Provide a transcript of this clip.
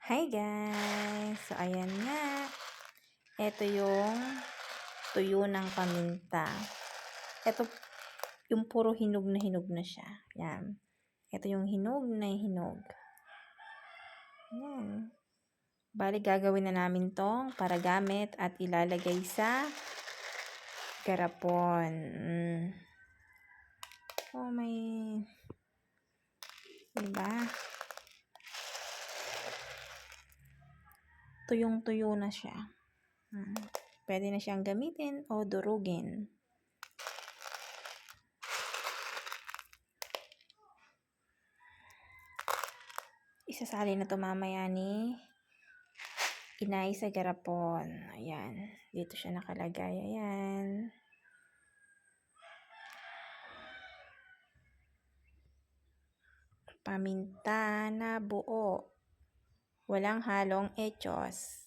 Hi guys! So ayan nga, ito yung tuyo ng paminta. Ito yung puro hinog na siya. Yan. Ito yung hinog na hinog. Yan. Bali gagawin na namin tong para gamit at ilalagay sa garapon. Oh, may diba? Tuyong-tuyo na siya. Pwede na siyang gamitin o durugin. Isasali na to mamaya ni inay sa garapon. Ayan. Dito siya nakalagay. Ayan. Paminta na buo. Walang halong echos.